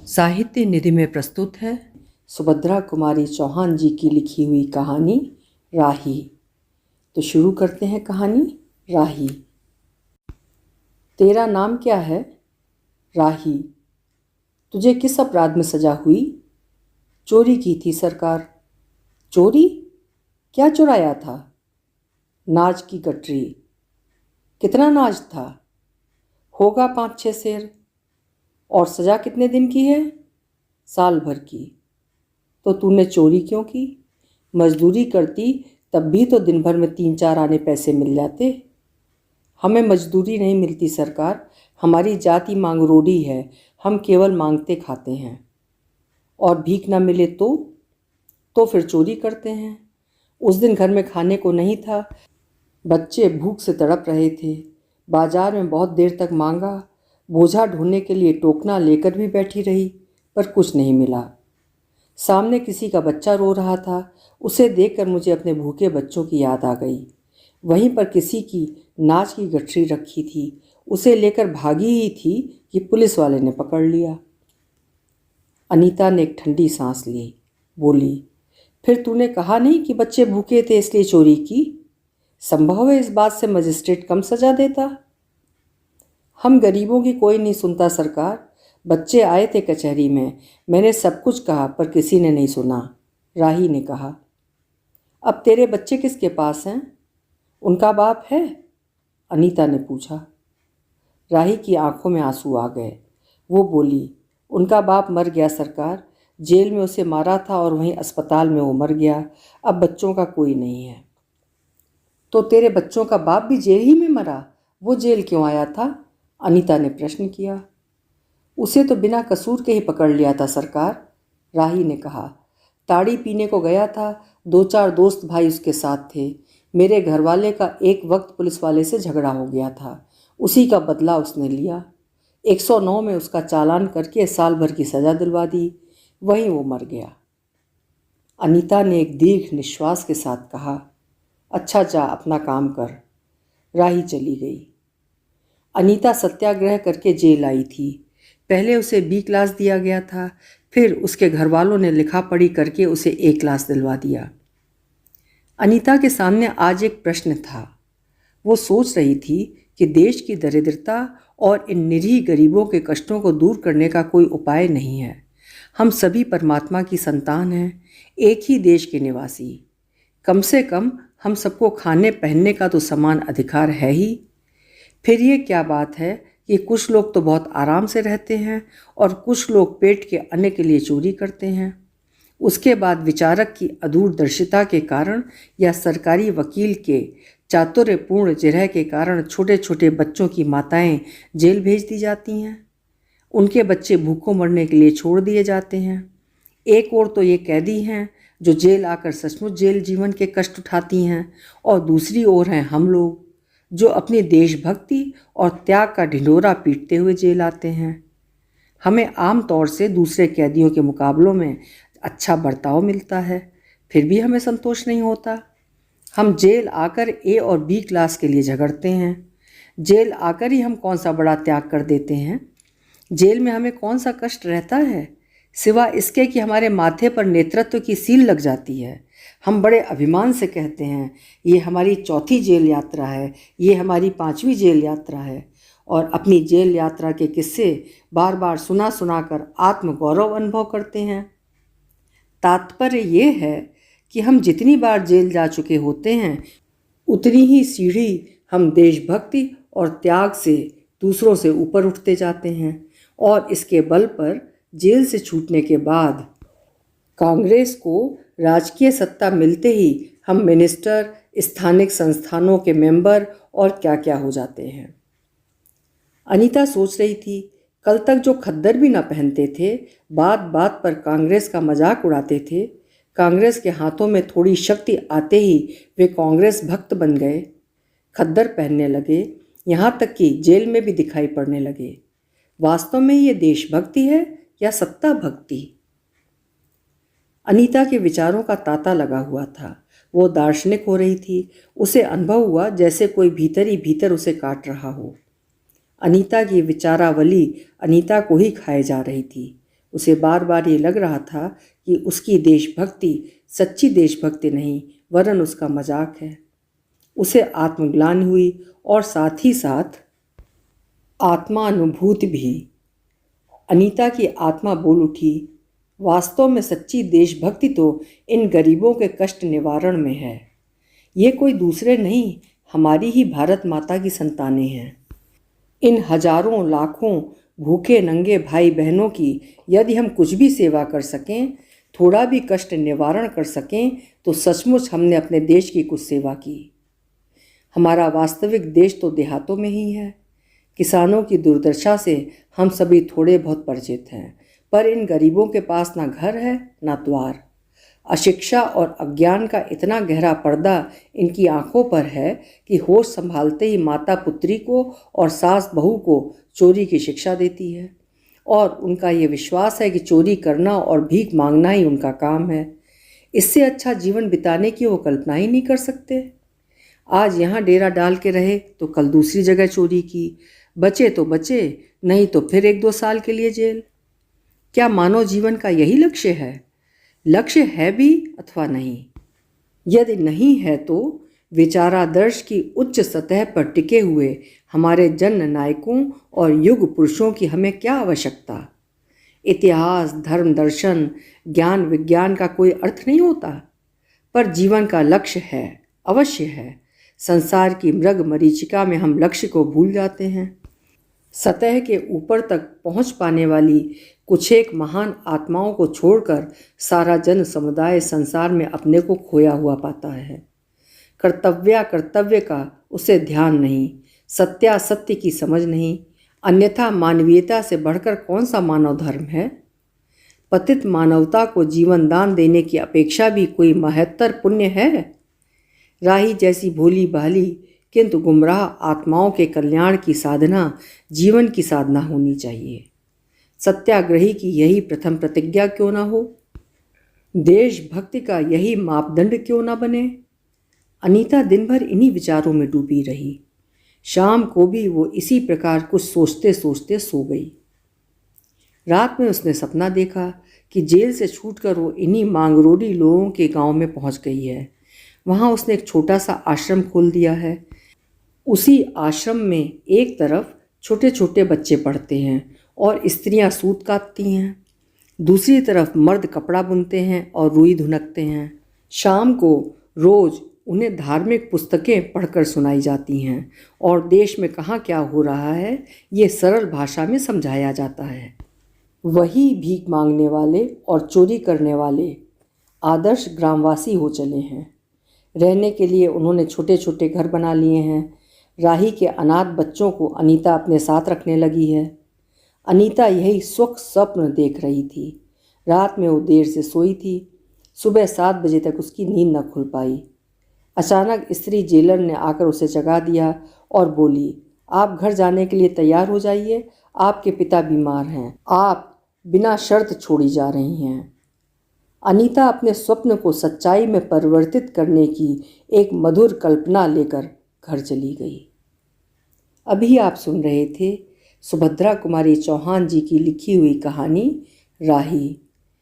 साहित्य निधि में प्रस्तुत है सुभद्रा कुमारी चौहान जी की लिखी हुई कहानी राही। तो शुरू करते हैं कहानी राही। तेरा नाम क्या है? राही। तुझे किस अपराध में सजा हुई? चोरी की थी सरकार। चोरी? क्या चुराया था? नाज की गठरी। कितना नाज था? होगा 5-6 सेर। और सज़ा कितने दिन की है? साल भर की। तो तूने चोरी क्यों की? मजदूरी करती तब भी तो दिन भर में 3-4 आने पैसे मिल जाते। हमें मजदूरी नहीं मिलती सरकार, हमारी जाति मांगरोड़ी है, हम केवल मांगते खाते हैं। और भीख ना मिले तो फिर चोरी करते हैं। उस दिन घर में खाने को नहीं था, बच्चे भूख से तड़प रहे थे। बाजार में बहुत देर तक मांगा, बोझा ढोने के लिए टोकना लेकर भी बैठी रही, पर कुछ नहीं मिला। सामने किसी का बच्चा रो रहा था, उसे देखकर मुझे अपने भूखे बच्चों की याद आ गई। वहीं पर किसी की नाच की गठरी रखी थी, उसे लेकर भागी ही थी कि पुलिस वाले ने पकड़ लिया। अनीता ने एक ठंडी सांस ली, बोली, फिर तूने कहा नहीं कि बच्चे भूखे थे इसलिए चोरी की? संभव है इस बात से मजिस्ट्रेट कम सजा देता। हम गरीबों की कोई नहीं सुनता सरकार। बच्चे आए थे कचहरी में, मैंने सब कुछ कहा पर किसी ने नहीं सुना। राही ने कहा। अब तेरे बच्चे किसके पास हैं? उनका बाप है? अनीता ने पूछा। राही की आंखों में आंसू आ गए। वो बोली, उनका बाप मर गया सरकार, जेल में उसे मारा था और वहीं अस्पताल में वो मर गया। अब बच्चों का कोई नहीं है। तो तेरे बच्चों का बाप भी जेल ही में मरा? वो जेल क्यों आया था? अनीता ने प्रश्न किया। उसे तो बिना कसूर के ही पकड़ लिया था सरकार, राही ने कहा। ताड़ी पीने को गया था, 2-4 दोस्त भाई उसके साथ थे। मेरे घरवाले का एक वक्त पुलिस वाले से झगड़ा हो गया था, उसी का बदला उसने लिया। 109 में उसका चालान करके साल भर की सज़ा दिलवा दी, वहीं वो मर गया। अनीता ने एक दीर्घ निश्वास के साथ कहा, अच्छा जा अपना काम कर। राही चली गई। अनीता सत्याग्रह करके जेल आई थी। पहले उसे B क्लास दिया गया था, फिर उसके घर वालों ने लिखा पढ़ी करके उसे A क्लास दिलवा दिया। अनीता के सामने आज एक प्रश्न था। वो सोच रही थी कि देश की दरिद्रता और इन निरीह गरीबों के कष्टों को दूर करने का कोई उपाय नहीं है। हम सभी परमात्मा की संतान हैं, एक ही देश के निवासी। कम से कम हम सबको खाने पहनने का तो समान अधिकार है ही। फिर ये क्या बात है कि कुछ लोग तो बहुत आराम से रहते हैं और कुछ लोग पेट के अन्न के लिए चोरी करते हैं। उसके बाद विचारक की अदूरदर्शिता के कारण या सरकारी वकील के चातुर्यपूर्ण जिरह के कारण छोटे छोटे बच्चों की माताएं जेल भेज दी जाती हैं। उनके बच्चे भूखों मरने के लिए छोड़ दिए जाते हैं। एक ओर तो ये कैदी हैं जो जेल आकर सचमुच जेल जीवन के कष्ट उठाती हैं, और दूसरी ओर हैं हम लोग जो अपनी देशभक्ति और त्याग का ढिंढोरा पीटते हुए जेल आते हैं। हमें आम तौर से दूसरे कैदियों के मुकाबलों में अच्छा बर्ताव मिलता है, फिर भी हमें संतोष नहीं होता। हम जेल आकर A और B क्लास के लिए झगड़ते हैं। जेल आकर ही हम कौन सा बड़ा त्याग कर देते हैं? जेल में हमें कौन सा कष्ट रहता है, सिवा इसके कि हमारे माथे पर नेतृत्व की सील लग जाती है। हम बड़े अभिमान से कहते हैं, ये हमारी 4थी जेल यात्रा है, ये हमारी 5वीं जेल यात्रा है, और अपनी जेल यात्रा के किस्से बार बार सुना सुना कर आत्मगौरव अनुभव करते हैं। तात्पर्य ये है कि हम जितनी बार जेल जा चुके होते हैं, उतनी ही सीढ़ी हम देशभक्ति और त्याग से दूसरों से ऊपर उठते जाते हैं, और इसके बल पर जेल से छूटने के बाद कांग्रेस को राजकीय सत्ता मिलते ही हम मिनिस्टर, स्थानिक संस्थानों के मेंबर और क्या क्या हो जाते हैं। अनीता सोच रही थी, कल तक जो खद्दर भी ना पहनते थे, बात बात पर कांग्रेस का मजाक उड़ाते थे, कांग्रेस के हाथों में थोड़ी शक्ति आते ही वे कांग्रेस भक्त बन गए, खद्दर पहनने लगे, यहाँ तक कि जेल में भी दिखाई पड़ने लगे। वास्तव में ये देशभक्ति है या सत्ता भक्ति? अनीता के विचारों का तांता लगा हुआ था। वो दार्शनिक हो रही थी। उसे अनुभव हुआ जैसे कोई भीतर ही भीतर उसे काट रहा हो। अनीता की विचारावली अनीता को ही खाए जा रही थी। उसे बार बार ये लग रहा था कि उसकी देशभक्ति सच्ची देशभक्ति नहीं वरन उसका मजाक है। उसे आत्मग्लानि हुई और साथ ही साथ आत्मानुभूति भी। अनीता की आत्मा बोल उठी, वास्तव में सच्ची देशभक्ति तो इन गरीबों के कष्ट निवारण में है। ये कोई दूसरे नहीं, हमारी ही भारत माता की संतानें हैं। इन हजारों लाखों भूखे नंगे भाई बहनों की यदि हम कुछ भी सेवा कर सकें, थोड़ा भी कष्ट निवारण कर सकें, तो सचमुच हमने अपने देश की कुछ सेवा की। हमारा वास्तविक देश तो देहातों में ही है। किसानों की दुर्दशा से हम सभी थोड़े बहुत परिचित हैं, पर इन गरीबों के पास ना घर है ना द्वार। अशिक्षा और अज्ञान का इतना गहरा पर्दा इनकी आंखों पर है कि होश संभालते ही माता पुत्री को और सास बहू को चोरी की शिक्षा देती है, और उनका ये विश्वास है कि चोरी करना और भीख मांगना ही उनका काम है। इससे अच्छा जीवन बिताने की वो कल्पना ही नहीं कर सकते। आज यहाँ डेरा डाल के रहे तो कल दूसरी जगह चोरी की, बचे तो बचे, नहीं तो फिर 1-2 साल के लिए जेल। क्या मानव जीवन का यही लक्ष्य है? लक्ष्य है भी अथवा नहीं। यदि नहीं है तो विचारादर्श की उच्च सतह पर टिके हुए हमारे जन नायकों और युग पुरुषों की हमें क्या आवश्यकता? इतिहास, धर्म, दर्शन, ज्ञान, विज्ञान का कोई अर्थ नहीं होता, पर जीवन का लक्ष्य है, अवश्य है। संसार की मृग मरीचिका में हम लक्ष्य को भूल जाते हैं। सतह के ऊपर तक पहुंच पाने वाली कुछ एक महान आत्माओं को छोड़कर सारा जन समुदाय संसार में अपने को खोया हुआ पाता है। कर्तव्य का उसे ध्यान नहीं, सत्यासत्य की समझ नहीं, अन्यथा मानवीयता से बढ़कर कौन सा मानव धर्म है? पतित मानवता को जीवन दान देने की अपेक्षा भी कोई महत्तर पुण्य है? राही जैसी भोली भाली किंतु गुमराह आत्माओं के कल्याण की साधना जीवन की साधना होनी चाहिए। सत्याग्रही की यही प्रथम प्रतिज्ञा क्यों ना हो? देशभक्ति का यही मापदंड क्यों ना बने? अनीता दिन भर इन्हीं विचारों में डूबी रही। शाम को भी वो इसी प्रकार कुछ सोचते सोचते सो गई। रात में उसने सपना देखा कि जेल से छूटकर वो इन्हीं मांगरोड़ी लोगों के गांव में पहुंच गई है। वहां उसने एक छोटा सा आश्रम खोल दिया है। उसी आश्रम में एक तरफ छोटे छोटे बच्चे पढ़ते हैं और स्त्रियां सूत काटती हैं, दूसरी तरफ मर्द कपड़ा बुनते हैं और रुई धुनकते हैं। शाम को रोज उन्हें धार्मिक पुस्तकें पढ़कर सुनाई जाती हैं और देश में कहाँ क्या हो रहा है ये सरल भाषा में समझाया जाता है। वही भीख मांगने वाले और चोरी करने वाले आदर्श ग्रामवासी हो चले हैं। रहने के लिए उन्होंने छोटे छोटे घर बना लिए हैं। राही के अनाथ बच्चों को अनीता अपने साथ रखने लगी है। अनीता यही सुख स्वप्न देख रही थी। रात में वो देर से सोई थी। सुबह 7 बजे तक उसकी नींद न खुल पाई। अचानक स्त्री जेलर ने आकर उसे जगा दिया और बोली, आप घर जाने के लिए तैयार हो जाइए, आपके पिता बीमार हैं, आप बिना शर्त छोड़ी जा रही हैं। अनीता अपने स्वप्न को सच्चाई में परिवर्तित करने की एक मधुर कल्पना लेकर घर चली गई। अभी आप सुन रहे थे सुभद्रा कुमारी चौहान जी की लिखी हुई कहानी राही।